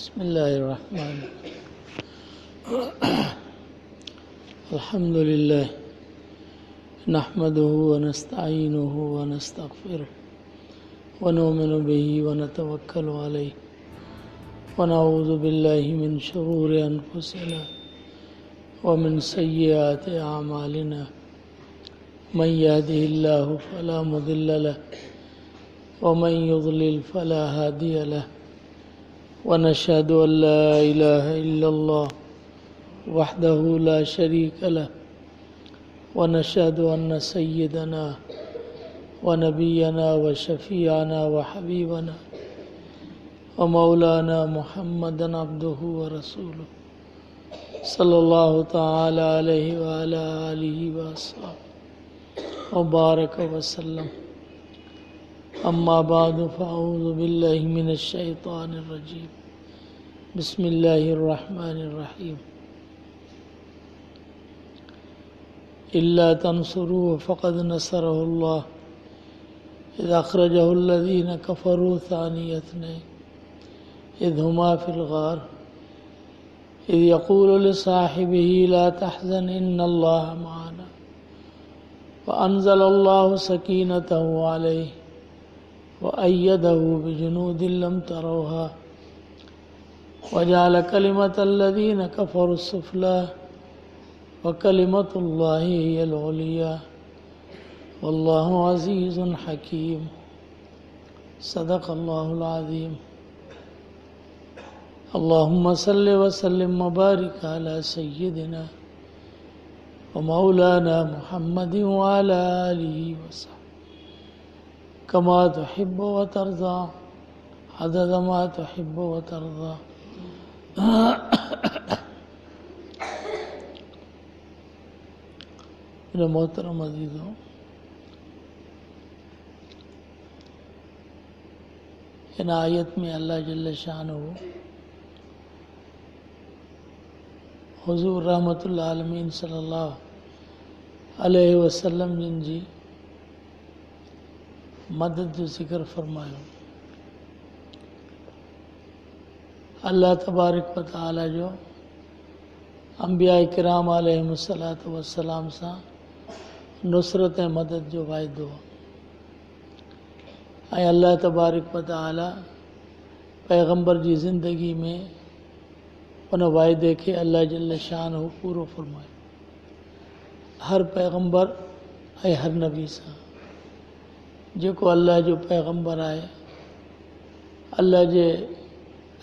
बिस्मिल्लाहिर्रहमानिर्रहीम। अल्हम्दुलिल्लाह नहमदुहु व नस्तईनुहु व नस्तगफिरुह व नुमिनु बिही व नतवक्कलु अलैहि व नऊज़ु बिल्लाहि मिन शुरूरि अनफुसिना व मिन सय्यिआति अअमालिना मन यहदिहिल्लाहु फला मुदिल्ल लहु व मन युज़लिल फला हादिय लहु व नशहदु अन ला इलाहा इल्लल्लाह वहदहु ला शरीक लहु व नशहदु अन्न सय्यदना व नबियना व शफीअना व हबीबना व मौलाना मुहम्मदन अब्दुहु व रसूलुहु सल्लल्लाहु तआला अलैहि व अला आलिहि व अस्हाबिहि व बारक व सल्लम। अम्मा बादु फ़अऊज़ु बिल्लाहि मिनश शैतानिर रजीम। बिस्मिल्लाहिर रहमानिर रहीम। इल्ला तंसुरूहु फ़क़द नसरहुल्लाह इज़ अख़रजहुल्लज़ीना कफ़रू सानिय इस्नैन इज़ हुमा फ़िल ग़ार इज़ यक़ूलु लिसाहिबिही ला तहज़न इन्नल्लाह मअना व अंज़लल्लाहु सकीनतहु अलैहि व अय्यदहु बिजुनूदिन लम तरौहा व जअल कलिमतल्लज़ीना कफ़रू सुफ़ला व कलिमतुल्लाहि हियल उलिया वल्लाहु अज़ीज़ुन हकीम। सदक़ल्लाहुल अज़ीम। अल्लाहुम्मा सल्लि व सल्लिम व बारिक अला सय्यिदिना व मौलाना मुहम्मदिन व अला आलिहि व सहबिहि कमा तुहिब्बु व तर्ज़ा अदद मा तुहिब्बु व तर्ज़ा। मेरे मोहतरम अज़ीज़ों, इन आयत में अल्लाह जल्ल शानुहु हुज़ूर रहमतुल आलमीन सल्लल्लाहु अलैहि वसल्लम जिन जी मदद जो ज़िक्र फरमायो। अल्लाह तबारक व तआला जो अंबिया किराम अलैहिमुस्सलातु वस्सलाम सां नुसरत ऐं मदद जो वाइदो ऐं अल्लाह तबारक व तआला पैगंबर जी ज़िंदगी में उन वाइदे खे अल्लाह जल्ल शानुहु पूरो फरमायो। हर पैगंबर ऐं हर नबी सां जेको अल्लाह जो पैगंबर आहे, अल्लाह जे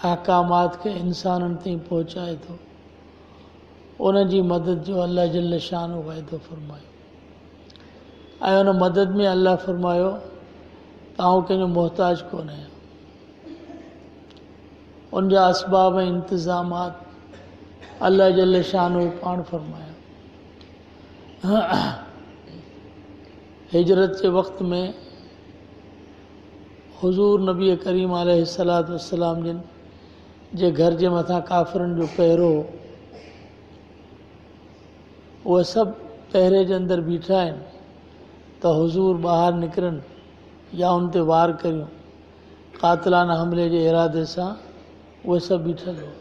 अहकामात खे इंसाननि ताईं पहुचाए थो, उन जी मदद जो अल्लाह जल्ल शानुहु वाइदो फरमायो। ऐं उन मदद में अल्लाह फरमायो तव्हां कंहिंजो मोहताज कोन आहियो। उन जा असबाब ऐं इंतज़ामात अल्लाह जल्ल शानुहु पाण फरमाया। हिजरत जे वक़्त में हुज़ूर नबी करीम अलैहिस्सलातु वस्सलाम जिन जे घर जे मथां काफ़िरनि जो पहिरो, उहे सभु पहिरे जे अंदरि बीठा आहिनि त हुज़ूर ॿाहिरि निकिरनि या उन ते वार करियूं। क़ातिलाना हमले जे इरादे सां उहे सभु बीठल हो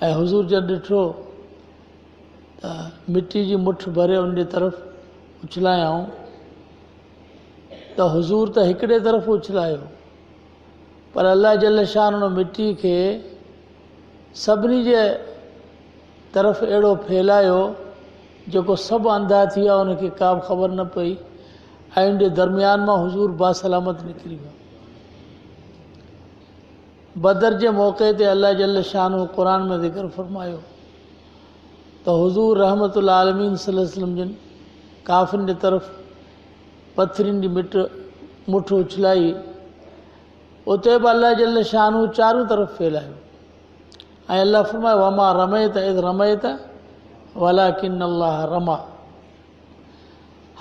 ऐं हुज़ूर जब ॾिठो त मिटी जी मुठ भरे उन जे तरफ़ उछलायाऊं त हुज़ूर त हिकिड़े तरफ़ उछलायो, पर अल्लाह जल्ल शान उन मिटी खे सभिनी जे तरफ़ अहिड़ो फैलायो जेको सभु अंधा थी विया, उनखे का बि ख़बर न पई ऐं उन जे दरमियान मां हुज़ूर बासलामत निकिरी वियो। बदर जे मौक़े ते अल्लाह जल्ल शानुहु क़ुरान में ज़िक्र फरमायो त हुज़ूर रहमतुल आलमीन सल्लल्लाहु अलैहि वसल्लम जिन काफ़िरनि जे तरफ़ पथरियुनि जी मुठ उछलाई, उते बि अल्लाह जल्ल शानुहु चारों तरफ़ फैलायो ऐं अल्लाह फरमायो वमा रमयत इज़ रमयत वलाकिन अल्लाह रमा।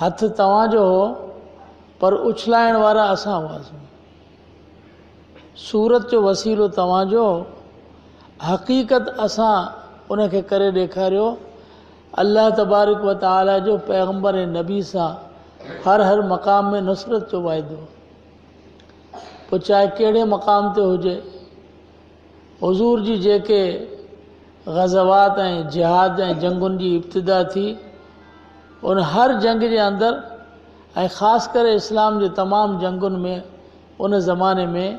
हथ तव्हांजो हो पर उछलाइण वारा असां हुआसीं। सूरत जो वसीलो तव्हांजो, हक़ीक़त असां उनखे करे ॾेखारियो। अल्लाह तबारक व तआला जो पैगंबर ऐं नबी सां हर मक़ाम में नुसरत जो वाइदो। पोइ चाहे कहिड़े मक़ाम ते हुजे, हुजूर जी जेके ग़ज़वात ऐं जिहाद ऐं जंगुनि जी इब्तिदा थी, उन हर जंग जे अंदरि ऐं ख़ासि करे इस्लाम जे तमामु जंगुनि में उन ज़माने में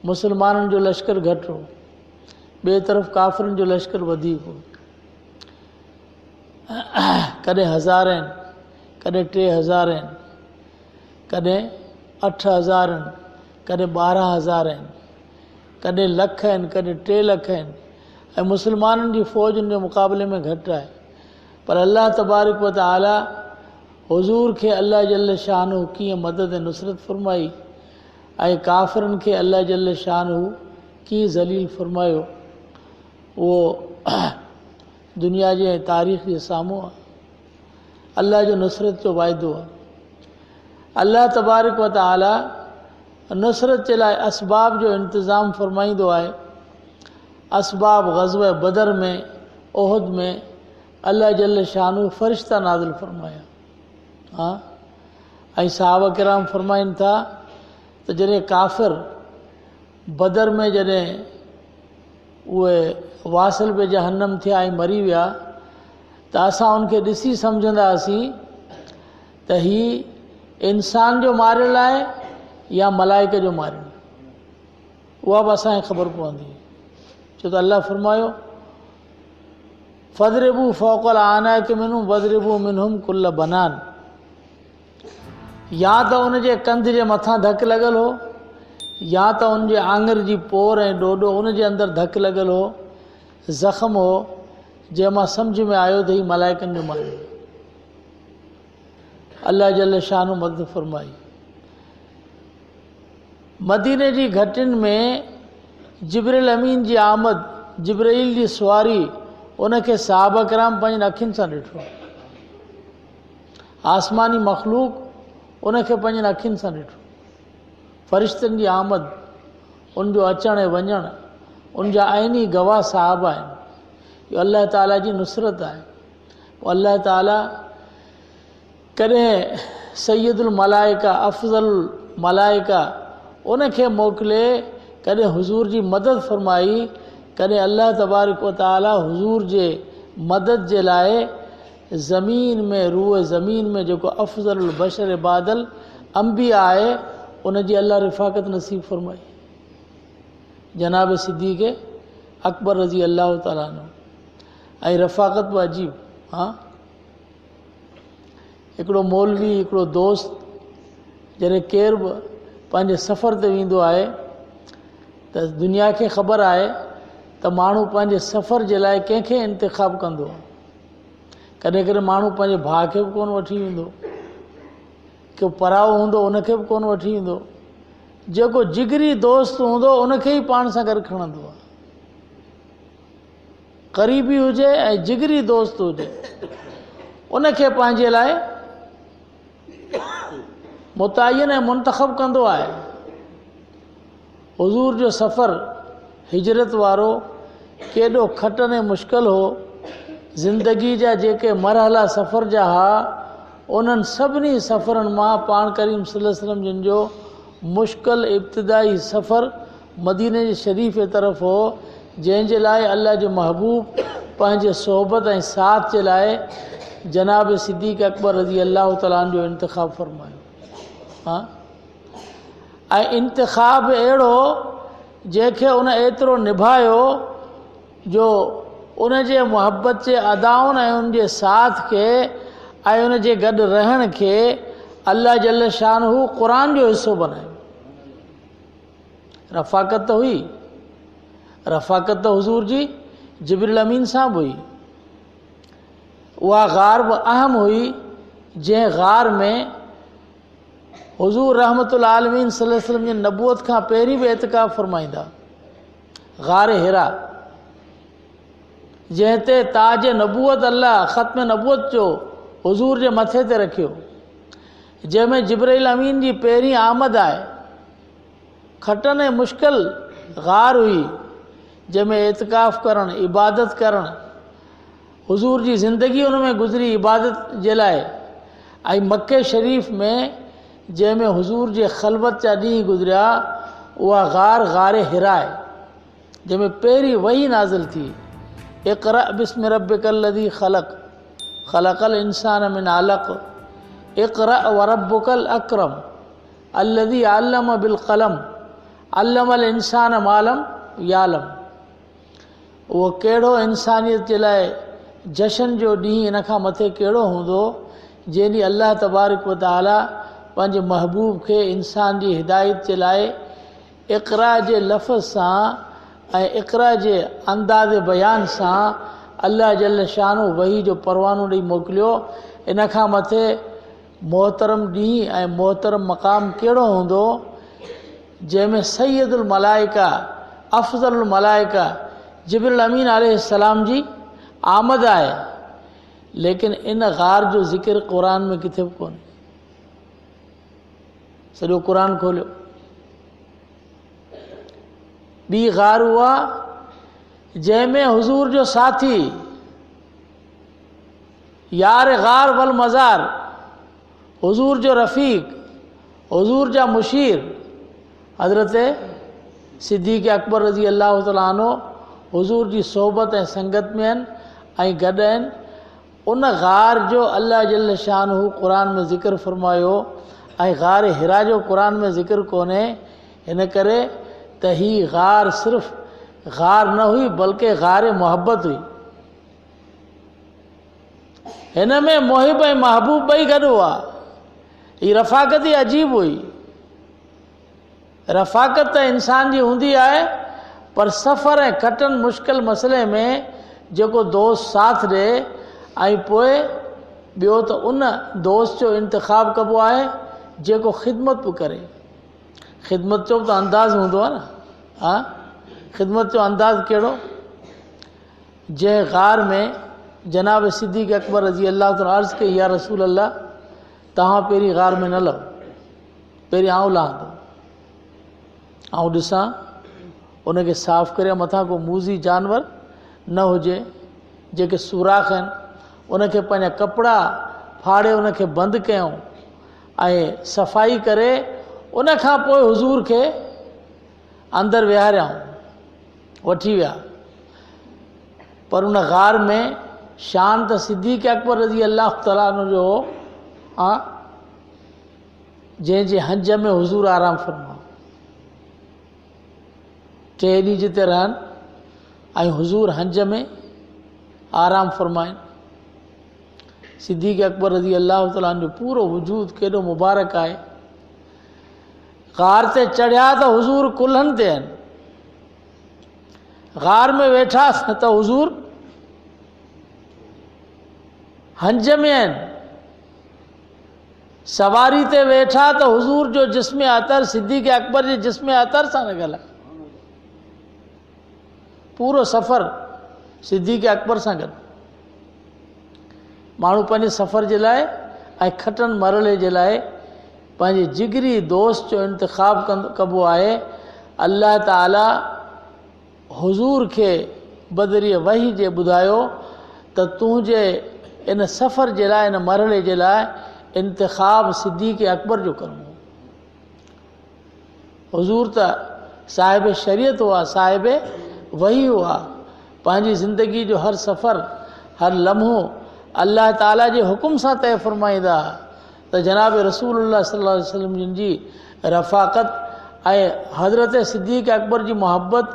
मुसलमाननि जो लश्कर घटि हो, ॿिए तरफ़ काफ़िरनि जो लश्कर वधीक हो। कॾहिं 1000 आहिनि, कॾहिं 3000 आहिनि, कॾहिं 8000 आहिनि, कॾहिं 12000 आहिनि, कॾहिं लख आहिनि, कॾहिं 3 लख आहिनि, ऐं मुसलमाननि जी फ़ौज जे मुक़ाबले में घटि आहे। पर अल्लाह तबारक व तआला हुज़ूर खे अल्लाह जल्ल शानहू कीअं मदद ऐं नुसरत फरमाई ऐं काफ़िरनि खे अल्लाह जल्ल शानहू कीअं ज़लील फरमायो, उहो दुनिया जे तारीख़ जे साम्हूं आहे। अल्लाह जो नुसरत जो वाइदो आहे। अल्लाह तबारक व तआला नुसरत जे लाइ असबाब जो इंतज़ाम फरमाईंदो आहे। असबाब ग़ज़वा बदर में, उहद में अल्लाह जल्ल शानहू फ़रिश्ता नाज़िल फरमाया। हाँ, ऐं सहाबा किराम फरमाइनि था त जॾहिं काफ़िर बदर में जॾहिं उहे वासिल बि जहन्नम थिया ऐं मरी विया त असां उनखे ॾिसी सम्झंदा हुआसीं त हीउ इंसान जो मारियल आहे या मलाइक जो मारियल, उहा बि असांखे ख़बर पवंदी। छो त अल्लाह फरमायो फ़ज़रिबू फ़ौक़ल आनाक मिनहुम वज़रिबू मिनहुम कुल्ल बनान। या त उनजे कंध जे मथां धकु लॻल हो, या त उनजे आङर जी पोर ऐं ॾोॾो उनजे अंदरि धकु लॻल हो, ज़ख़्म हो, जंहिंमां सम्झ में आयो त ही मलाइकनि जो मारियो। अल्लाह जल्ल शानहू मदद फरमाई। मदीने जी घटियुनि में जिब्रील अमीन जी आमद, जिब्राईल जी सुवारी, उनखे सहाबा किराम पंहिंजनि अखियुनि सां ॾिठो। आसमानी मख़लूक उनखे पंहिंजनि अखियुनि सां ॾिठो। फ़रिश्तनि जी आमद, उनजो अचणु ऐं वञणु, उनजा आइनी गवाह सहाबा आहिनि। इहो अल्लाह ताला जी नुसरत आहे। पोइ अल्लाह ताला कॾहिं सैयदुल मलाइका, अफ़ज़ल मलाइका उनखे मोकिले, कॾहिं हुज़ूर जी मदद फरमाई, कॾहिं अल्लाह तबारक व तआला हुज़ूर जे मदद जे लाइ ज़मीन में, रूह ज़मीन में जेको अफ़ज़ल बशर बादल अंबिया आहे, उनजी अल्लाह रिफ़ाक़त नसीब फरमाई। जनाब सिद्दीक़ अकबर रज़ी अल्लाह ताला अन्हु ऐं रफ़ाक़त बि अजीब। हाँ, हिकिड़ो मौलवी, हिकिड़ो दोस्त, जॾहिं केरु बि पंहिंजे सफ़र ते वेंदो आहे त दुनिया खे ख़बर आहे त माण्हू पंहिंजे सफ़र जे लाइ कंहिंखे इंतिख़ाब कंदो आहे। कॾहिं कॾहिं माण्हू पंहिंजे भाउ खे बि कोन वठी वेंदो, को पराओ हूंदो उनखे बि कोन वठी वेंदो, जेको जिगरी दोस्त हूंदो उनखे ई पाण सां गॾु खणंदो आहे। क़रीबी हुजे ऐं जिगरी दोस्त हुजे, उनखे पंहिंजे लाइ मुतयन ऐं मुंतख़ब कंदो आहे। हुज़ूर जो सफ़र हिजरत वारो केॾो खटन ऐं मुश्किल हो। ज़िंदगी जा जेके मरहला सफ़र जा हुआ, उन्हनि सभिनी सफ़रनि मां पाण करीम सल्लल्लाहु अलैहि वसल्लम जिन जो मुश्किल इब्तिदाई सफ़र मदीने जे शरीफ़ जे तरफ़ हो, जंहिंजे लाइ अल्लाह जो महबूब पंहिंजे सोहबत ऐं साथ जे लाइ जनाब सिद्दीक़ अकबर रज़ी अल्लाह तआला जो इंतिख़ाब फरमायो। हाँ, ऐं इंतिख़ाब अहिड़ो जंहिंखे उन एतिरो निभायो जो उनजे मुहबत जे अदाउनि ऐं उनजे साथ खे ऐं उनजे गॾु रहण खे अल्लाह जल्ल शानहू क़ुरान जो हिसो बनायो। रफ़ाक़त त हुई, रफ़ाक़त त हुज़ूर जी जिब्रील अमीन सां बि हुई। उहा गार बि अहम हुई, जंहिं गार में हुज़ूर रहमतुल आलमीन सल्लल्लाहु अलैहि वसल्लम जी नबूअत खां पहिरीं बि एतिकाफ़ फरमाईंदा। गार हिरा, जंहिं ते ताज नबूअत अल्लाह ख़त्म नबूअत जो हुज़ूर जे मथे ते रखियो, जंहिंमें जिब्राईल अमीन जी पहिरीं आमद आहे। खटन ऐं मुश्किल गार हुई, जंहिंमें एतिकाफ़ करणु, इबादत करणु, हुज़ूर जी ज़िंदगी उन में गुज़री इबादत जे लाइ। ऐं मके शरीफ़ में जंहिंमें हुज़ूर जे ख़लवत जा ॾींहं गुज़रिया, उहा गार गार हिरा आहे। जंहिंमें पहिरीं वही नाज़िल थी, इक़रा बिस्मि रब्बिकल लज़ी ख़लक़ ख़लक़ल इंसान मिन अलक़ इक़रा व रब्बुकल अकरम अल्लज़ी अल्लम बिल क़लम अल्लमल इंसान मा लम यालम। उहो कहिड़ो इंसानियत जे लाइ जशन जो ॾींहुं इन खां मथे कहिड़ो हूंदो जंहिं ॾींहुं अल्लाह तबारक व तआला पंहिंजे महबूब खे इंसान जी हिदायत जे लाइ इक़रा जे लफ़्ज़ सां ऐं इक़रा जे अंदाज़ बयान सां अल्लाह जल शानो वही जो परवानो ॾेई मोकिलियो। इन खां मथे मोहतरम ॾींहुं ऐं मोहतरम मक़ाम कहिड़ो हूंदो जंहिंमें सैयदुल मलाइका अफ़ज़लुल मलाइका जिब्रील अमीन अलैहिस्सलाम जी आमद आहे। लेकिन इन ग़ार जो ज़िक्र क़ुरान में किथे बि कोन्हे। सॼो क़ुरान खोलियो, ॿी ग़ार उहा जंहिंमें हुज़ूर जो साथी यार ग़ार वल मज़ार हुज़ूर जो रफ़ीक हुज़ूर जा मुशीर हज़रत सिद्दीक़ अकबर रज़ी अल्लाह तआला अन्हु हुज़ूर जी सोहबत ऐं संगत में आहिनि ऐं गॾु आहिनि। उन ग़ार जो अल्लाह जल शानहू क़ुरान में ज़िक्र फ़रमायो ऐं ग़ार हिरा जो क़ुरान में ज़िक्र कोन्हे। हिन करे त ही ग़ार सिर्फ़ु ग़ार न हुई बल्कि ग़ार मोहब्बत हुई। हिन में मोहिब ऐं महबूब ॿई गॾु हुआ। ही रफ़ाक़त ई अजीब हुई। रफ़ाक़त त इंसान जी हूंदी आहे, पर सफ़र ऐं कटन मुश्किल मसइले में जेको दोस्त साथ ॾिए ऐं पोइ ॿियो त उन दोस्त जो इंतिख़ाब कबो आहे जेको ख़िदमत बि करे। ख़िदमत जो त अंदाज़ हूंदो आहे न। हा, ख़िदमत जो अंदाज़ कहिड़ो? जंहिं ग़ार में जनाब सिद्दीक़ अकबर रज़ी अल्लाह ताला अर्ज़ु कई, या रसूल अल्लाह तव्हां पहिरीं ग़ार में न लहो, पहिरीं आउं लहंदो, आउं ॾिसां उनखे साफ़ करे मथां को मूज़ी जानवर न हुजे, जेके सुराख़ आहिनि उनखे पंहिंजा कपिड़ा फाड़े उनखे बंदि कयूं ऐं सफ़ाई करे उन खां पोइ हुज़ूर खे अंदरि विहारियाऊं, वठी विया। पर उन ग़ार में शान त सिद्दीक़ अकबर रज़ी अल्लाह तआला अन्हु जो हो, जंहिंजे हंज में हुज़ूर आराम फ़रमायो। 3 ॾींहं जिते रहनि ऐं हुज़ूर हंज में आराम फ़रमाइनि। सिद्दीक़ अकबर रज़ी अल्लाह तआला जो पूरो वजूद केॾो मुबारक आहे। ग़ार ते चढ़िया त हुज़ूर कुल्हनि ते आहिनि, ग़ार में वेठा त हुज़ूर हंज में आहिनि, सवारी ते वेठा त हुज़ूर जो जिस्म अतर सिद्दीक़ अकबर जे जिस्म अतर सां लॻल आहे। पूरो सफ़र सिद्दीक़ अकबर सां गॾु। माण्हू पंहिंजे सफ़र जे लाइ ऐं खटनि मरहले जे लाइ पंहिंजे जिगरी दोस्त जो इंतिख़ाब कबो आहे। अल्लाह ताला हुज़ूर खे बदरीअ वही जे ॿुधायो त तुंहिंजे इन सफ़र जे लाइ, इन मरहले जे लाइ इंतिख़ाब सिद्दीक़ अकबर जो करिणो। हुज़ूर त साहिब शरीयत हुआ, साहिब वही हुआ। पंहिंजी ज़िंदगी जो हर सफ़र, हर लम्हो अल्लाह ताला जे हुकुम सां तय फ़रमाईंदा त जनाब रसूलुल्लाह सल्लल्लाहु अलैहि वसल्लम जिन जी रफ़ाक़त ऐं हज़रत सिद्दीक़ अकबर जी मोहब्बत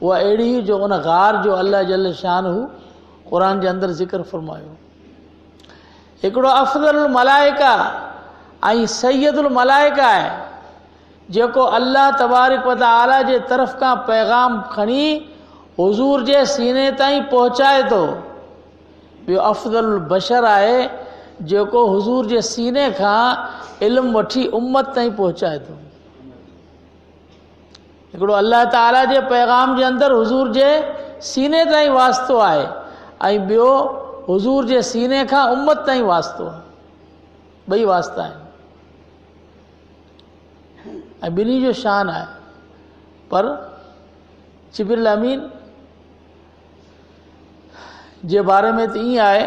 उहा अहिड़ी हुई जो उन ग़ार जो अल्लाह जल शानहू क़ुरान जे अंदरि ज़िक्र फ़रमायो। हिकिड़ो अफ़ज़लुल मलाइका ऐं सैयदुल मलाइका आहे जेको अल्लाह तबारक व तआला जे तरफ़ खां पैगाम खणी हुज़ूर जे सीने ताईं पहुचाए थो। ॿियो अफ़ज़लुल बशर आहे जेको हुज़ूर जे सीने खां इल्मु वठी उम्मत ताईं पहुचाए थो। हिकिड़ो अल्लाह ताला जे पैगाम जे अंदरि हुज़ूर जे सीने ताईं वास्तो आहे ऐं ॿियो हुज़ूर जे सीने खां उम्मत ताईं वास्तो आहे। ॿई वास्ता आहिनि ऐं ॿिन्ही जो शान आहे। पर जिब्रील अमीन जे बारे में त ईअं आहे,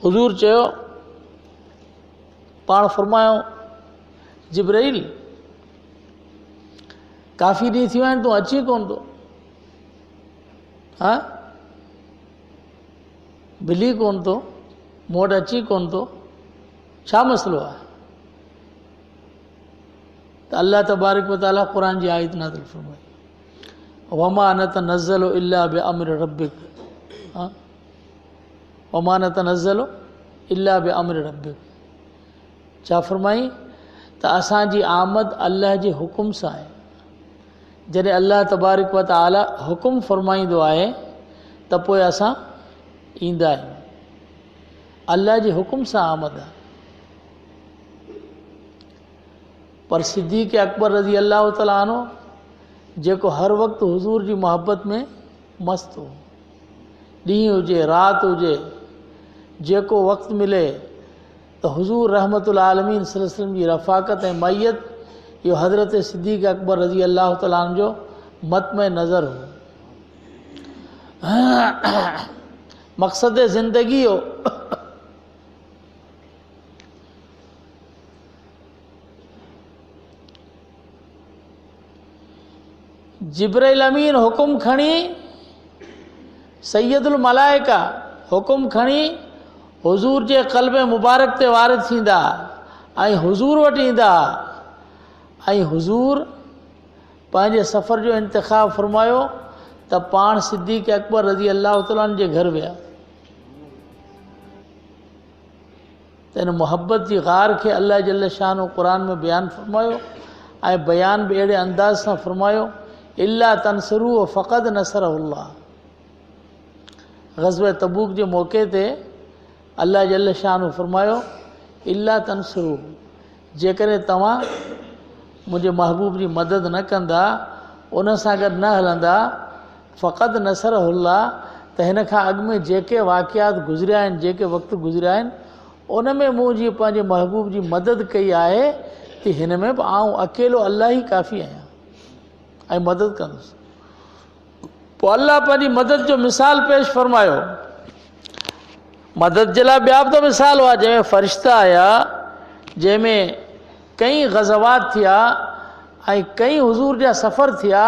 हुज़ूर चयो, पाण फ़रमायो जिब्रील काफ़ी ॾींहं थी विया आहिनि, तूं अची कोन थो, हा मिली कोन थो, मूं वटि अची कोन थो, छा मसइलो आहे? त अल्लाह तबारक व तआला क़ुरान जी आयत नाज़िल फरमाई, वमा नतनज़्ज़लु इल्ला बिअम्रि रब्बिक, हा वमा नतनज़्ज़लु इल्ला बिअम्रि रब्बिक। छा फरमाई त असांजी आमद अल्लाह जे हुकुम सां आहे। जॾहिं अल्लाह तबारक व तआला हुकुम फरमाईंदो आहे त पोइ असां ईंदा आहियूं। अल्लाह जे हुकुम सां आमद आहे। पर सिद्दीक़ अकबर रज़ी अल्लाह तआला अन्हु जेको हर वक़्तु हुज़ूर जी मोहब्बत में मस्त हो, ॾींहुं हुजे राति हुजे, जेको वक़्तु मिले त हुज़ूर रहमतुल आलमीन सल्लल्लाहु अलैहि वसल्लम जी रफ़ाक़त ऐं मैयत, इहो हज़रत सिद्दीक़ अकबर रज़ी अल्लाह तआला अन्हु जो मतमे नज़र हो, मक़सद ज़िंदगी हो। जिब्राइल अमीन हुकुम खणी, सैयदुल मलाइका हुकुम खणी हुज़ूर जे क़ल्ब मुबारक ते वारिद थींदा ऐं हुज़ूर वटि ईंदा, ऐं हुज़ूर पंहिंजे सफ़र जो इंतिख़ाब फरमायो त पाण सिद्दीक़ अकबर रज़ी अल्लाह तआला जे घर विया। त इन मुहब्बत जी गार खे अल्लाह जल्ल शान क़ुरान में बयानु फरमायो, ऐं बयान बि अहिड़े अंदाज़ सां फरमायो, इल्ला तनसरू फ़क़द नसरहुल्लाह। ग़ज़वे तबूक जे मौक़े ते अल्लाह जल्ल शान फरमायो, इल्ला तनसरू, जेकॾहिं तव्हां मुंहिंजे महबूब जी मदद न कंदा, उन सां गॾु न हलंदा, फ़क़द नसरहुल्लाह, त हिन खां अॻु में जेके वाक़ियात गुज़रिया आहिनि, जेके वक़्तु गुज़रिया आहिनि, उन में मूं जीअं पंहिंजे महबूब जी मदद कई आहे, त हिन में बि आउं अकेलो अल्लाह ई काफ़ी आहियां ऐं मदद कंदुसि। पोइ अल्लाह पंहिंजी मदद जो मिसाल पेश फरमायो। मदद जे लाइ ॿिया बि त मिसाल हुआ, जंहिंमें फ़रिश्ता आया, जंहिंमें कई ग़ज़वात थिया ऐं कई हुज़ूर जा सफ़र थिया,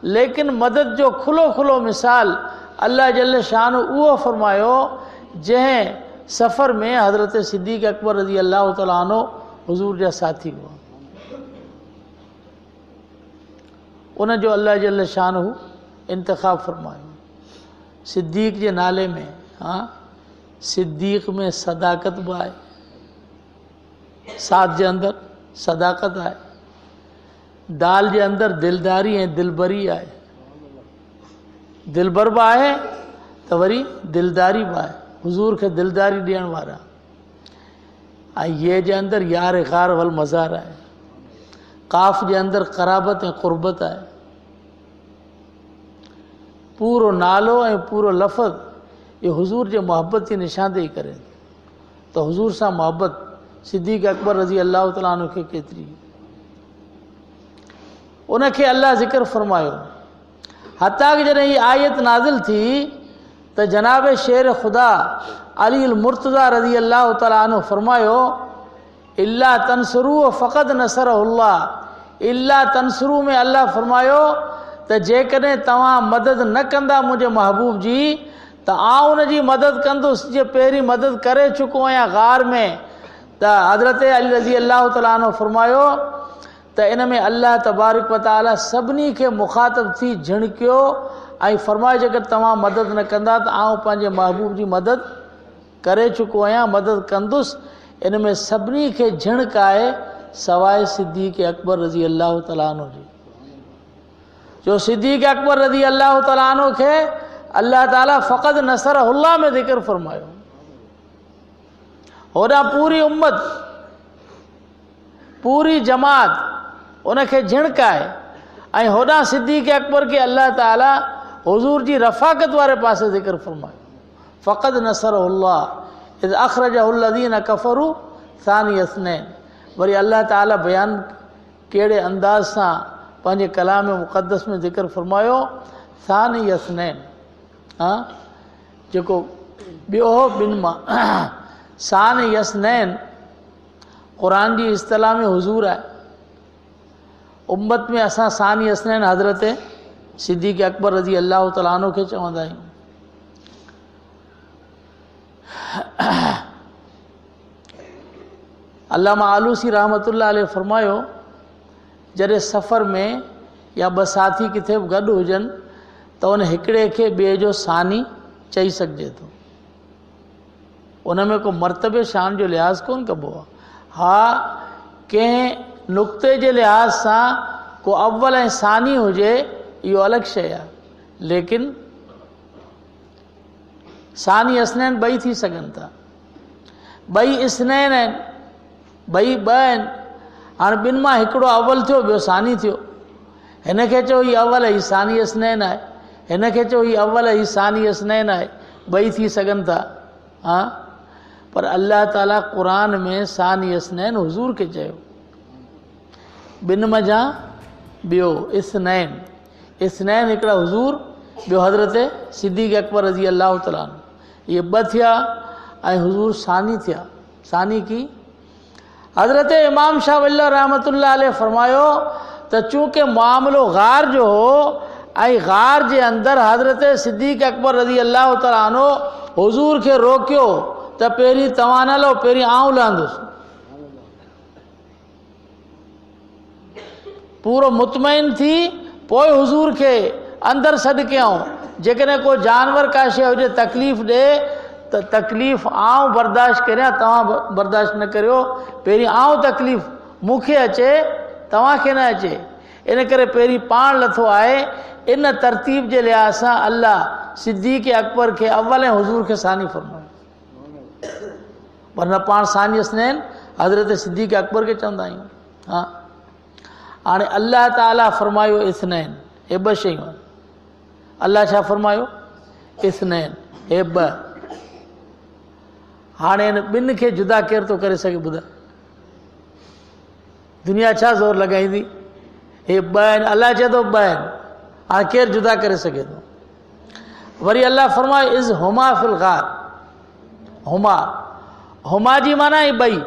लेकिन मदद जो खुलो खुलो मिसाल अल्लाह जल्ल शान उहो फरमायो जंहिं सफ़र में हज़रत सिद्दीक़ अकबर रज़ी अल्लाह तआला अन्हु हुज़ूर जा साथी हुआ। उन जो अल्लाह जल्ल शान इंतिख़ाब फरमायो। सिद्दीक़ जे नाले में, हाँ, सिद्दीक़ में सदाकत बि आहे, साथ जे अंदरि सदाकत आहे, दाल जे अंदरि दिलदारी ऐं दिलबरी आहे, दिलबर बि आहे त वरी दिलदारी बि आहे, हुज़ूर खे दिलदारी ॾियण वारा। ऐं ये जे अंदरि यार ग़ार वल मज़ार आहे, काफ़ जे अंदरि क़राबत ऐं क़ुर्बत आहे। पूरो नालो ऐं पूरो लफ़्ज़ इहो हुज़ूर जे मोहब्बत जी निशानदेही करे। त हुज़ूर सां मोहब्बत सिद्दीक़ अकबर रज़ी अल्लाह तआला अन्हु खे केतिरी, उनखे अल्लाह ज़िक्र फरमायो। हता कि जॾहिं हीअ आयत नाज़िल थी त जनाब शेर ख़ुदा अली अल मुर्तज़ा रज़ी अल्लाह तआला अन्हु फरमायो, इल्ला तनसरू फ़क़द नसरहुल्लाह। इल्ला तनसरू में अल्लाह फरमायो त जेकॾहिं तव्हां मदद न कंदा मुंहिंजे महबूब जी, त आउं उन जी मदद कंदुसि, जे पहिरीं मदद करे चुको आहियां ग़ार में। त हज़रत अली रज़ी अल्लाह तआला अन्हु फरमायो त इन में अल्लाह तबारक व तआला सभिनी खे मुखातब थी झिणकियो ऐं फरमायो, जेकर तव्हां मदद न कंदा त आउं पंहिंजे महबूब जी मदद करे चुको आहियां, मदद कंदुसि। इन में सभिनी खे झिणक आहे सवाइ सिद्दीक़ अकबर रज़ी अल्लाह तआला अन्हु जी। जो सिद्दीक़ अकबर रज़ी अल्लाह तआला अन्हु खे अल्लाह ताला फ़क़द नसरहुल्लाह में ज़िक्र फरमायो। होॾां पूरी उम्मत, पूरी जमात उनखे झिणक आहे, ऐं होॾां सिद्दीक़ अकबर खे अल्लाह ताला हुज़ूर जी रफ़ाक़त वारे पासे ज़िक्र फरमायो। फ़क़द नसरहुल्लाह इज़ अख़रजहुल्लज़ीन कफ़रू सानी असनैन। वरी अल्लाह ताला बयान कहिड़े अंदाज़ सां पंहिंजे कलाम मुक़द्दस में ज़िक्र फरमायो, सानी असनैन, हाँ, जेको ॿियो ॿिनि मां सान यसनैन क़ुरान जी इस्तिलाह में हुज़ूर आहे। उम्मत में असां सानी हसनैन हज़रत सिद्दीक़ अकबर रज़ी अल्लाह तआला अन्हु खे चवंदा आहियूं। अल्लामा आलूसी रहमतुल्लाह अलैह फरमायो, जॾहिं सफ़र में या ॿ साथी किथे बि गॾु हुजनि त उन हिकिड़े खे ॿिए जो सानी चई सघिजे थो। उन में को मर्तबे शान जो लिहाज़ कोन कबो आहे। हा, कंहिं नुक़्ते जे लिहाज़ सां को अव्वल ऐं सानी हुजे इहो अलॻि शइ आहे, लेकिन सानी हसनैन ॿई थी सघनि था। ॿई इसनैन आहिनि, ॿई ॿ आहिनि। हाणे ॿिनि मां हिकिड़ो अव्वल थियो, ॿियो सानी थियो। हिन खे चओ हीउ अव्वल आहे, हीउ सानी हसनैन आहे। हिन खे चओ हीउ अव्वल आहे, हीउ सानी हसनैन आहे। ॿई थी सघनि था। हा, पर अल्लाह ताला क़ुरान में सानी हसनैन हुज़ूर खे चयो। ॿिनि मज़ा ॿियो इसनैन, इसनैन हिकिड़ा हुज़ूर, ॿियो हज़रत सिद्दीक़ अकबर रज़ी अल्लाह तआला अन्हु। इहे ॿ थिया ऐं हुज़ूर सानी थिया। सानी की हज़रत इमाम शाह वली रहमतुल्लाह अलैह फरमायो त चूंकि मामिलो गार जो हो ऐं गार जे अंदरि हज़रत सिद्दीक़ अकबर रज़ी अल्लाह तआला अन्हु हुज़ूर खे रोकियो त पहिरीं तव्हां न लहो, पहिरीं आउं लहंदुसि। पूरो मुतमइन थी पोइ हुज़ूर खे अंदरि सॾु कयऊं। जेकॾहिं को जानवर का शइ हुजे तकलीफ़ ॾे त तकलीफ़ आउं बर्दाश्त करियां, तव्हां बर्दाश्त न करियो। पहिरीं आउं तकलीफ़ मूंखे अचे, तव्हांखे न अचे। इन करे पहिरीं पाण लथो आहे। इन तरतीब जे लिहाज़ सां अल्लाह सिद्दीक़ अकबर खे अव्वल ऐं हुज़ूर खे सानी फरमायो। पर न पाण सानी हसनैन हज़रत सिद्दीक़ अकबर खे चवंदा आहियूं। हा, हाणे अल्लाह ताला फरमायो इसनैन, हे ॿ शयूं आहिनि। अल्लाह छा फरमायो? इसनैन, हे ॿ। हाणे हिन ॿिनि खे जुदा केरु थो करे सघे? ॿुधाए, दुनिया छा ज़ोर लॻाईंदी? हे ॿ आहिनि, अल्लाह चए थो ॿ आहिनि। हाणे केरु जुदा करे सघे थो? वरी अल्लाह फरमायो इज़ हुमा फिल गार। हुमा, हुमा जी माना ही ॿई।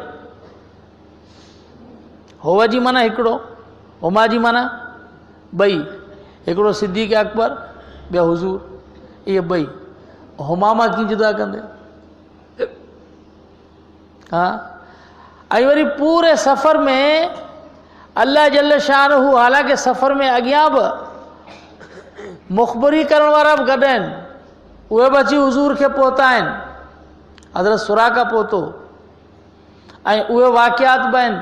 हुव जी माना हिकिड़ो, हुमा जी माना ॿई। हिकिड़ो सिद्दीक़ अकबर, ॿियो हुज़ूर। इहे ॿई हुमा मां कीअं जुदा कंदे? हा, ऐं वरी पूरे सफ़र में अल्लाह जल शानहू, हालांकि सफ़र में अॻियां बि मुख़बरी करण वारा बि गॾु आहिनि, उहे बि अची हुज़ूर खे पहुता आहिनि। हज़रत सुराका पहुतो ऐं उहे वाक़ियात बि आहिनि,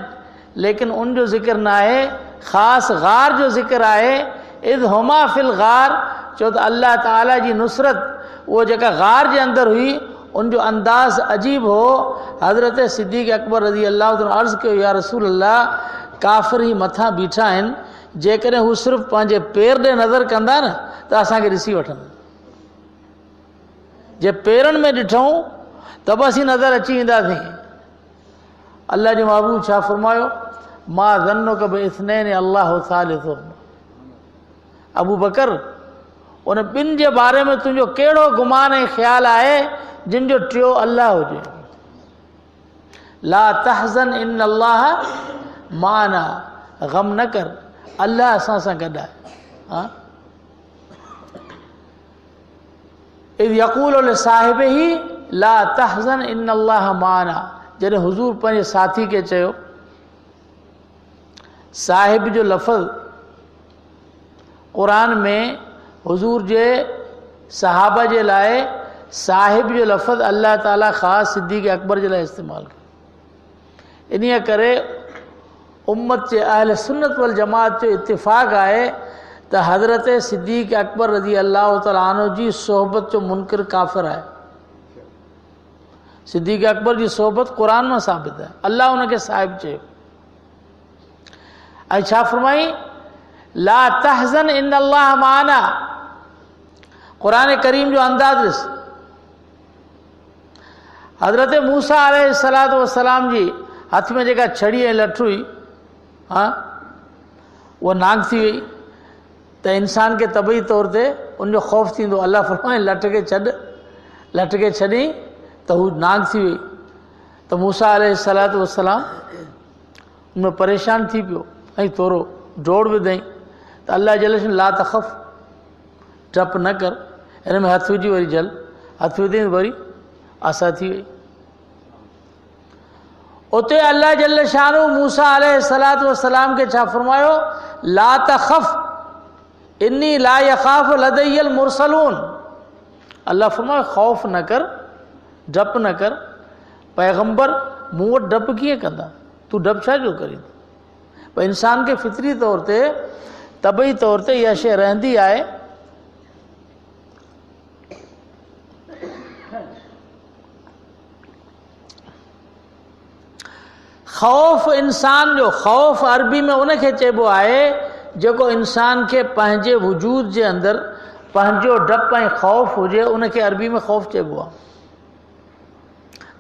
लेकिन उन जो ज़िक्र न आहे। ख़ासि गार जो ज़िक्र आहे। इज़ हुमा फिल गार, चो त अल्लाह ताला जी नुसरत उहो जेका गार जे अंदरि हुई, उन जो अंदाज़ अजीब हो। हज़रत सिद्दीक़ अकबर रज़ी अल्लाह तआला अर्ज़ु कयो, या रसूल अल्लाह, काफ़िर ही मथां बीठा आहिनि, जेकॾहिं हू सिर्फ़ु पंहिंजे पेर ॾे नज़र कंदा न त असांखे ॾिसी वठंदा। जे पेरनि में ॾिठूं त बसि ही नज़र अची वेंदासीं। अल्लाह जो महबूब छा फरमायो? मां ज़न्नुक बिस्नैनि अल्लाहु सालिसुहुमा। अबू बकर, उन ॿिनि जे बारे में तुंहिंजो कहिड़ो गुमान ऐं ख़्यालु आहे जिन जो टियों अल्लाह हुजे? ला तहज़न इन अल्लाह माना, ग़म न कर, अल्लाह असां सां गॾु आहे। हा, इज़ यक़ूलु लिसाहिबिही ला तहज़न इन अल्लाह माना, जॾहिं हुज़ूर पंहिंजे साथी खे चयो। साहिब जो लफ़्ज़ क़ुरान में हुज़ूर जे सहाबा जे लाइ साहिब जो लफ़्ज़ अल्लाह ताला ख़ासि सिद्दीक़ अकबर जे लाइ इस्तेमालु कयो। इन्हीअ करे उम्मत जे अहल सुन्नत वल जमात जो इत्तिफ़ाक़ आहे त हज़रत सिद्दीक़ अकबर रज़ी अल्लाह तआला अन्हु जी सोहबत जो मुनकिर काफ़िर आहे। सिद्दीक़ अकबर जी सोहबत क़ुरान में साबित आहे। अल्लाह उनखे साहिब चयो। ऐं छा फरमाई? ला तहज़न इन अल्लाह माना। क़ुरान करीम जो अंदाज़ ॾिस। हज़रत मूसा अलैहिस्सलातु वस्सलाम जी हथ में जेका छड़ी ऐं लठ हुई, हा, उहा नाग थी वई त इंसान खे तबई तौर ते उनजो ख़ौफ़ थींदो। अल्लाह फरमाए लठ खे छॾ, लठ खे छॾी त हू नाग थी वई। त मूसा अलैहिस्सलातु वस्सलाम उनमें परेशान थी पियो ऐं थोरो जोड़ विधई त अल्लाह जल ला तखफ़, डप न कर, हिन में हथ विझी वरी जल, हथ विधई वरी आसा थी वई। उते अल्लाह जल शानो मूसा अलैहिस्सलातु वस्सलाम के छा फरमायो, ला तखफ़ इन्नी ला यखाफ़ लदय्यल मुरसलून। अल्लाह फरमायो खौफ न कर, डप न कर, पैगंबर मूं वटि डप कीअं कंदा, तू डप छा जो करीं। पर इंसान के फितरी तौर ते तबई तौर ते इहा शइ रहंदी आहे। ख़ौफ़ इंसान जो, ख़ौफ़ अरबी में उनखे चइबो आहे जेको इंसान खे पंहिंजे वजूद जे अंदरि पंहिंजो डप ऐं ख़ौफ़ हुजे, उनखे अरबी में ख़ौफ़ चइबो आहे।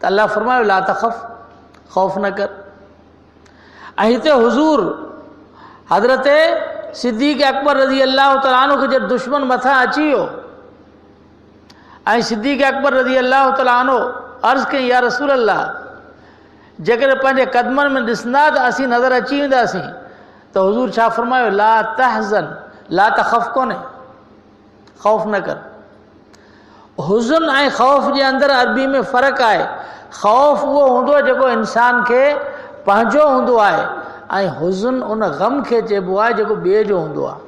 त अल्लाह फरमायो ला तखफ़, ख़ौफ़ न कर। ऐं हिते हुज़ूर हज़रत सिद्दीक़ अकबर रज़ी अल्लाह तआला अन्हु खे जॾहिं दुश्मन मथां अची वियो ऐं सिद्दीक़ अकबर रज़ी अल्लाह तआला अन्हु अर्ज़ु कई, या रसूल अल्लाह, जेकॾहिं पंहिंजे क़दमनि में ॾिसंदा त असीं नज़र अची वेंदासीं, त हुज़ूर छा फरमायो, ला तहज़न, ला तख़फ़ कोन्हे, ख़ौफ़ न कर। हुज़न ऐं ख़ौफ़ जे अंदरि अरबी में फ़र्क़ु आहे। ख़ौफ़ उहो हूंदो आहे जेको इंसान खे पंहिंजो हूंदो आहे, ऐं हुज़न उन ग़म खे चइबो आहे जेको ॿिए जो हूंदो आहे,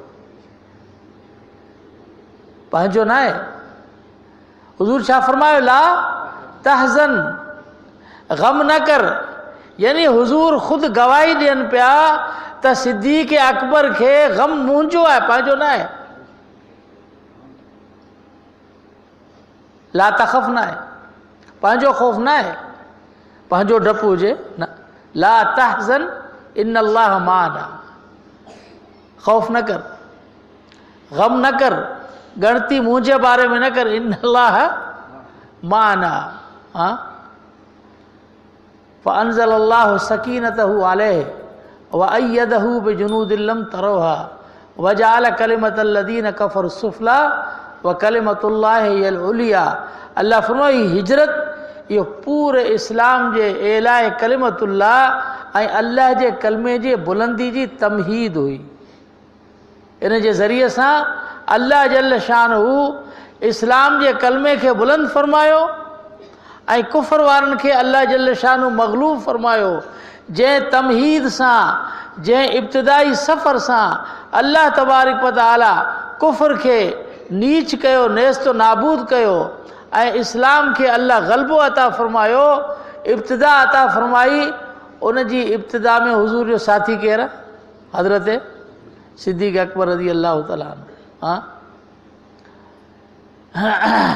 पंहिंजो न आहे। हुज़ूर छा फरमायो, ला तहज़न, ग़म न कर। यानी हुज़ूर ख़ुदि गवाही ॾियनि पिया त सिद्दीक़ अकबर खे ग़म मुंहिंजो आहे, पंहिंजो न आहे। ला तख़फ़ न आहे, पंहिंजो ख़ौफ़ न आहे, पंहिंजो डपु हुजे न। ला तहज़न इन्न अल्लाह माना, ख़ौफ़ न कर, ग़म न कर, ॻणती मुंहिंजे बारे में न कर, इन्न अल्लाह माना। हाँ, फ़अंज़ल अल्लाहु सकीनतहु अलैहि व अय्यदहु बिजुनूदिन लम तरौहा व जअल कलिमतल लज़ीना कफ़रु सुफ़ला व कलिमतुल्लाहि हियल उलिया। अल्लाह फरमाई हिजरत इहो पूरे इस्लाम जे एलाए कलिमतुल्लाह ऐं अल्लाह जे कलमे जे बुलंदी जी तमहीद हुई। इन जे ज़रिए सां अल्लाह जल शानहू इस्लाम जे कलमे खे बुलंद फरमायो ऐं कुफर वारनि खे अल्लाह जल शानहू मग़लूब फरमायो। जंहिं तमहीद सां, जंहिं इब्तिदाई सफ़र सां अल्लाह तबारक व तआला कुफर खे नीच कयो, नेस्तो नाबूद कयो ऐं इस्लाम खे अल्लाह ग़लबो अता फरमायो, इब्तिदा अता फरमाई। उन जी इब्तिदा में हुज़ूर जो साथी केरु आहे, हज़रत सिद्दीक़ अकबर रज़ी अल्लाह तआला अन्हु। हाँ,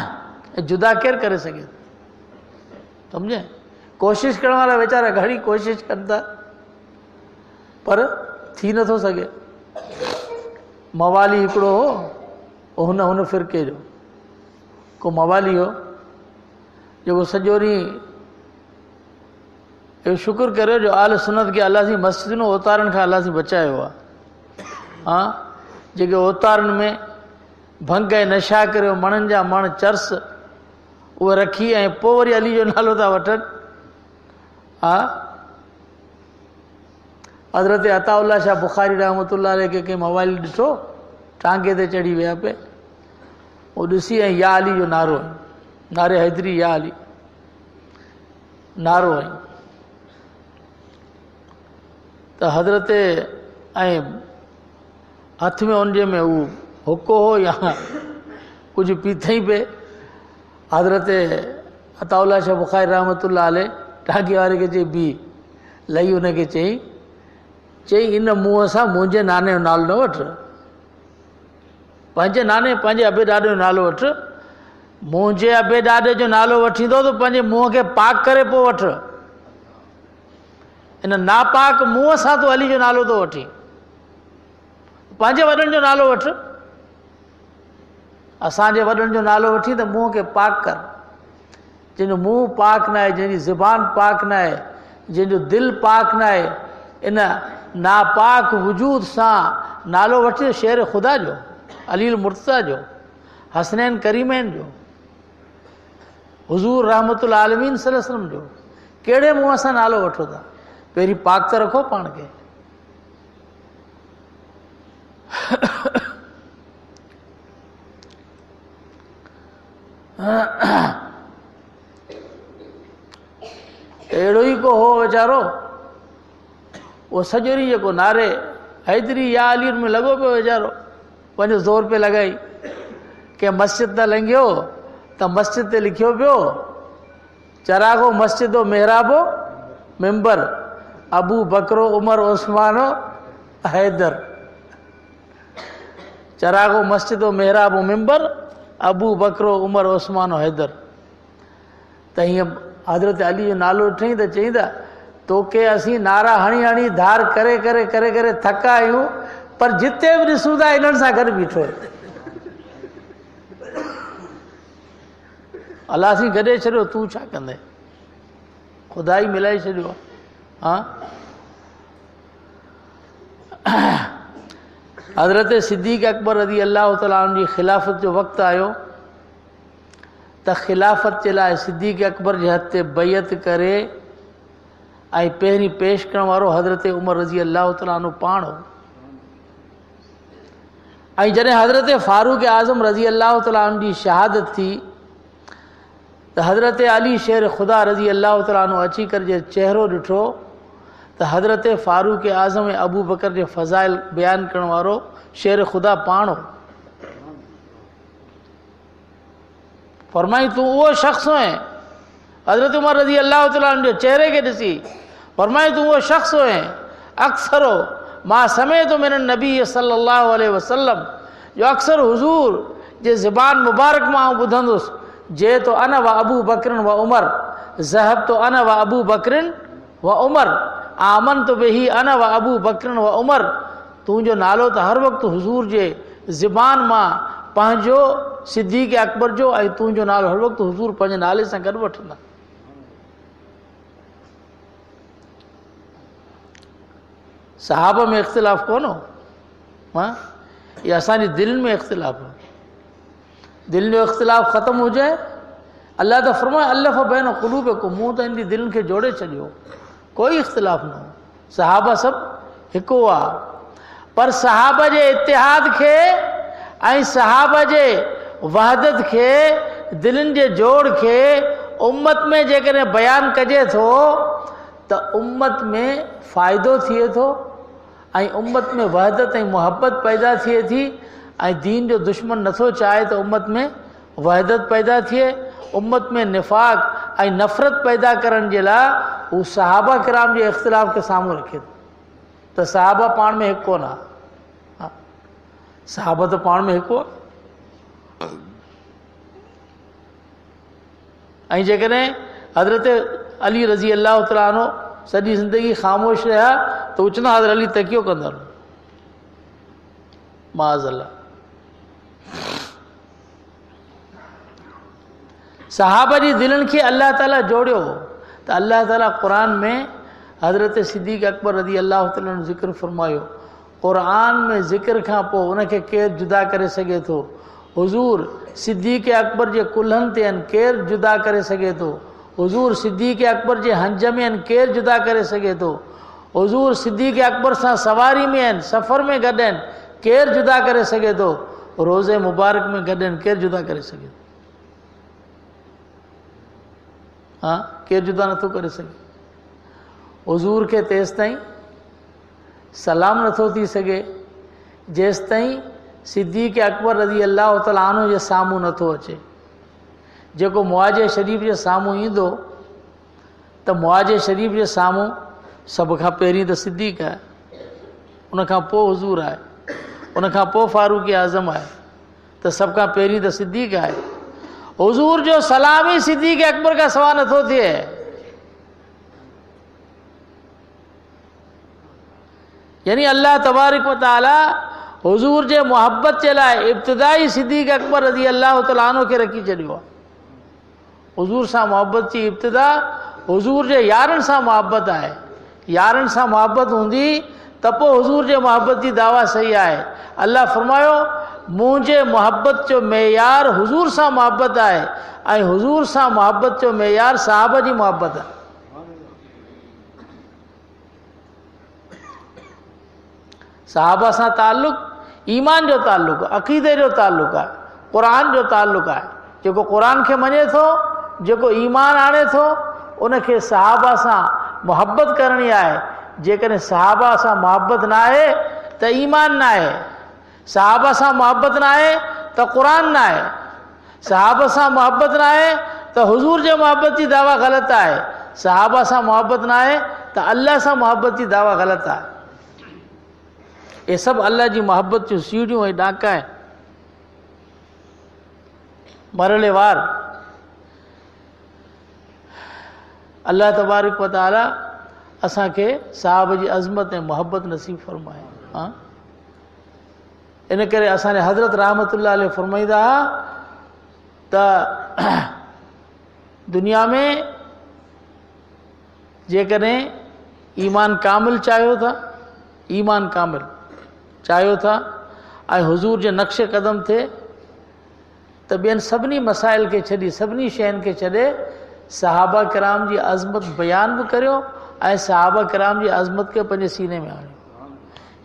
जुदा केरु करे सघे, सम्झे। कोशिशि करण वारा वीचारा घणी कोशिशि कनि था पर थी नथो सघे। मवाली हिकिड़ो हो, हुन फ़िरके जो को मवाली हो जेको सॼो ॾींहुं शुक्र करियो जो आल सुन्नत खे अलाह जी मस्जिदुनि ओतारनि खां अलाह जी बचायो आहे। हाँ, जेके ओतारनि में भंग ऐं नशा करियो, मणनि जा मण चर्स उहे रखी ऐं पोइ वरी अली जो नालो था वठनि। हा, हज़रत अताउल्ला शाह बुखारी रहमतुल्लाह अलैह खे कंहिं मवाली ॾिठो, टांगे ते चढ़ी विया पे, उहो ॾिसी ऐं या अली जो नारो, नारे हैदरी या अली नारो आई। त हज़रत ऐं हथ में उनजे में हू हुको हो या कुझु पीथई पे। हज़रत अताउल्ला शाह बुखारी रहमतुल्लाह अलैह टांगे वारे खे चई बी, लही हुनखे चई इन मुंहं सां मुंहिंजे नाने जो नालो न वठि, पंहिंजे नाने पंहिंजे अबे ॾाॾे जो नालो वठि। मुंहिंजे अबे ॾाॾे जो नालो वठींदो त पंहिंजे मुंहं खे पाक करे पोइ वठि। इन नापाक मुंहं सां तूं अली जो नालो थो वठी, पंहिंजे वॾनि जो नालो वठि। असांजे वॾनि जो नालो वठी त मुंहं खे पाक कर। जंहिंजो मुंहुं पाक न आहे, जंहिंजी ज़ुबान पाक न आहे, जंहिंजो दिलि पाक न आहे, इन नापाक वजूद सां नालो वठी शेर ख़ुदा जो, अलील मुर्तज़ा जो, हसनैन करीमैन जो, हुज़ूर रहमतुल आलमीन सल्लल्लाहु अलैहि वसल्लम जो कहिड़े मुंहं सां नालो वठो था? पहिरीं पाक त रखो पाण खे। अहिड़ो ई को हो वीचारो, वो सॼो ॾींहुं जेको नारे हैदरी या अली में लॻो पियो वीचारो, पंहिंजो ज़ोर पे लॻाई। के मस्जिद त लंघियो त मस्जिद ते लिखियो पियो, चरागो मस्जिदो मेहराबो मिंबर, अबू बकरो उमर उस्मानो हैदर। चरागो मस्जिदो मेहराबो मिंबर, अबू बकरो उमर उस्मानो हैदर। त हीअं हज़रत अली जो नालो ॾिठई त चई त तोखे असीं नारा हणी हणी धार करे करे करे करे थका आहियूं, पर जिते बि ॾिसूं था इन्हनि सां गॾु बीठो आहे। अलाह असीं गॾे छॾियो, तूं छा कंदे? ख़ुदा ई मिलाए छॾियो आहे। हाँ, हज़रत सिद्दीक़ अकबर रज़ी अल्लाह तआला अन्हु जी ख़िलाफ़त जो वक़्तु आयो त ख़िलाफ़त जे लाइ सिद्दीक़ अकबर जे हथ ते बैअत करे ऐं पहिरीं पेश करण वारो हज़रत उमर रज़ी अल्लाह तआला अन्हु पाण हो। ऐं जॾहिं हज़रत फारूक आज़म रज़ी अल्लाह तआला अन्हु जी शहादत थी त हज़रत अली शेर ख़ुदा रज़ी अल्लाह तआला अन्हु अची करे जे चहिरो ॾिठो त हज़रत फारूक आज़म ऐं अबू बकर जे फ़ज़ाइल बयानु करण वारो शेर ख़ुदा पाण हो। फरमाई तूं उहो शख़्स हुएं, हज़रत उमर रज़ी अल्लाह तआला अन्हु जे चहिरे खे ॾिसी फरमाई तूं उहो शख़्स हुएं अक्सरो मां समेत मिन नबी सल्लल्लाहु अलैहि वसल्लम, जो अक्सर हुज़ूर जे ज़बान मुबारक मां ॿुधंदुसि, जे तो अन व अबू बकरिन व उमर, ज़हब तो अन व अबू बकरिन व उमर, आमन तो बिही अन व अबू बकरिन व उमर। तुंहिंजो नालो त हर वक़्तु हुज़ूर जे ज़बान मां पंहिंजो सिद्दीक़ अकबर जो ऐं तुंहिंजो नालो हर वक़्तु हुज़ूर पंहिंजे नाले सां गॾु वठंदा। सहाबा में इख़्तिलाफ़ कोन हो, हाँ, ये असांजी दिलि में इख़्तिलाफ़ हो। दिलि जो इख़्तिलाफ़ ख़तमु हुजे, अल्लाह त फ़रमाए अल्लफ़ बैन क़ुलूबिकुम, मूं त इन जी दिलनि खे जोड़े छॾियो, कोई इख़्तिलाफ़ न हो। सहाबा सभु हिकु हुआ, पर सहाबा जे इतिहाद खे ऐं सहाबा जे वहदत खे, दिलनि जे जोड़ खे उम्मत में जेकॾहिं बयानु कजे थो त उम्मत में फ़ाइदो थिए थो ऐं उम्मत में वहदत ऐं मुहबत पैदा थिए थी, ऐं दीन जो दुश्मन नथो चाहे त उम्मत में वहदत पैदा थिए। उम्मत में निफ़ाक़ ऐं नफ़रत पैदा करण जे लाइ हू सहाबा किराम जे इख़्तिलाफ़ खे साम्हूं रखे थो। त सहाबा पाण में हिकु कोन आहे, सहाबा त पाण में हिकु आहे। ऐं जेकॾहिं हज़रत अली रज़ी अल्लाह तआला अन्हु सॼी ज़िंदगी ख़ामोश रहिया त हू चवंदा हज़रत अली तकियो कंदा माज़अल्लाह। सहाबा जी दिलनि खे अल्लाह ताला जोड़ियो त अल्लाह ताला क़ुरान में हज़रत सिद्दीक़ अकबर रज़ी अल्लाह तआला जो ज़िक्र फ़रमायो। क़ुरान में ज़िक्र खां पोइ उनखे केरु जुदा करे सघे थो? हुज़ूर सिद्दीक़ अकबर जे कुल्हनि ते आहिनि, केरु जुदा करे सघे थो? हुज़ूर सिद्दीक़ अकबर जे हंज में आहिनि, केरु जुदा करे सघे थो? हुज़ूर सिद्दीक़ अकबर सां सवारी में आहिनि, सफ़र में गॾु आहिनि, केरु जुदा करे सघे थो? रोज़े मुबारक में गॾु आहिनि, केरु जुदा करे सघे थो? हाँ, केरु जुदा नथो करे सघे। हुज़ूर खे तेसि ताईं सलाम नथो थी सघे जेसि ताईं सिद्दीक़ अकबर रज़ी अल्लाह तआला अन्हु जे साम्हूं नथो अचे। जेको मुआजे शरीफ़ जे साम्हूं ईंदो त मुआजे शरीफ़ जे साम्हूं सभ खां पहिरीं त सिद्दीक़ आहे, उनखां पोइ हुज़ूर आहे, उनखां पोइ फारूक आज़म आहे, त सभ खां पहिरीं त सिद्दीक़ आहे। हुज़ूर जो सलाम ई सिद्दीक़ अकबर खां सवा नथो थिए। यानी अल्लाह तबारक व तआला हुज़ूर जे मुहब्बत जे लाइ इब्तिदाई सिद्दीक़ अकबर रज़ी अल्लाह तआला अन्हु खे रखी छॾियो आहे। हुज़ूर सां मुहब्बत जी इब्तिदा हुज़ूर जे यारनि सां मुहब्बत आहे। यारनि सां मुहब्बत हूंदी त पोइ हुज़ूर जे मुहब्बत जी दावा सही आहे। अल्लाह फरमायो मुंहिंजे मुहब्बत जो मेयार हुज़ूर सां मुहब्बत आहे ऐं हुज़ूर सां मुहब्बत जो मेयार सहाबा जी मुहब्बत आहे। सहाबा सां ताल्लुक़ ईमान जो ताल्लुक़ आहे, अक़ीदे जो ताल्लुक़ आहे, क़ुरान जो ताल्लुक़ आहे। जेको क़ुरान खे मञे थो, जेको ईमान आणे थो, उनखे सहाबा सां मुहबत करणी आहे। जेकॾहिं सहाबा सां मुहबत न आहे त ईमान न आहे, सहाबा सां मुहबत न आहे त क़ुरान न आहे, सहाबा सां मुहबत न आहे त हुज़ूर जे मुहबत जी दावा ग़लति आहे, सहाबा सां मुहबत न आहे त अल्लाह सां मुहबत जी दावा ग़लति आहे। ये सभु अल्लाह जी मुहबत जूं सीढ़ियूं ऐं ॾाका आहिनि। मरलेवार अल्लाह तबारक व तआला असांखे साहब जी अज़मत ऐं मुहबत नसीब फरमाए। हाँ, इन करे असांजे हज़रत रहमतुल्लाह अलैह फरमाईंदा त दुनिया में जेकॾहिं ईमान कामिल चाहियो था, ईमान कामिल चाहियो था ऐं हुज़ूर जे नक्श क़दम थिए त ॿियनि सभिनी मसाइल खे छॾी, सभिनी शयुनि खे छॾे सहाबा किराम जी अज़मत बयान बि करियो ऐं सहाबा किराम जी अज़मत खे पंहिंजे सीने में आणियो।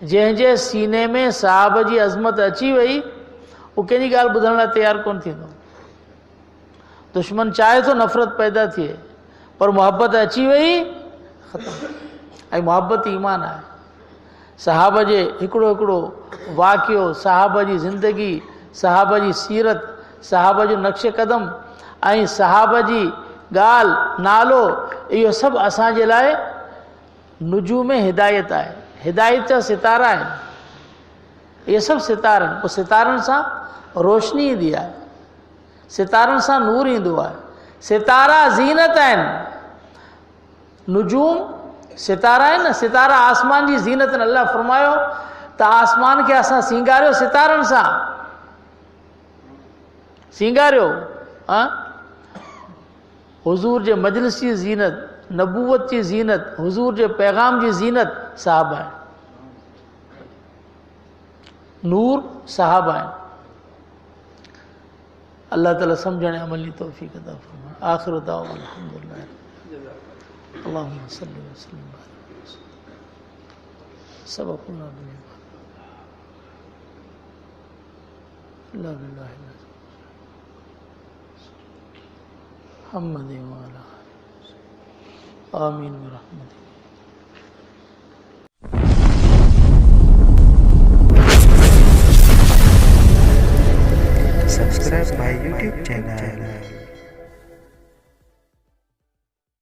जंहिंजे सीने में सहाब जी अज़मत अची वई, उहो कंहिंजी ॻाल्हि ॿुधण लाइ तयारु कोन थींदो। दुश्मन चाहे थो नफ़रत पैदा थिए, पर मुहबत अची वई, ख़तमु। ऐं मुहबत ईमान आहे। सहाबा जे हिकिड़ो हिकिड़ो वाक़ियो, सहाबा जी ज़िंदगी, सहाबा जी सीरत, सहाबा जो नक्श क़दम ऐं सहाबा जी ॻाल्हि नालो, इहो सभु असांजे लाइ नुजूम हिदायत आहे। हिदायत जा सितारा आहिनि। इहे सभु सितारा आहिनि। पोइ सितारनि सां रोशनी ईंदी आहे, सितारनि सां नूर ईंदो आहे। सितारा ज़ीनत आहिनि। नुजूम सितारा आहिनि न, सितारा आसमान जी ज़ीनत आहिनि। अल्लाह फरमायो त आसमान खे असां सींगारियो सितारनि सां, सींगारियो। हुज़ूर जे मजलिस जी ज़ीनत, नबूवत जी ज़ीनत, हुज़ूर जे पैगाम जी ज़ीनत सहाबा आहिनि। नूर सहाबा आहिनि। अल्लाह ताला सम्झण ऐं अमल जी तौफ़ीक़ अता फ़रमाए। आख़िर दाअवाना अल्हम्दुलिल्लाह। अल्लाहुम्मा सल्लि व सल्लिम सबक़ना बिल ला इलाहा इल्लल्लाह मुहम्मद व अला आमीन व रहमतिक।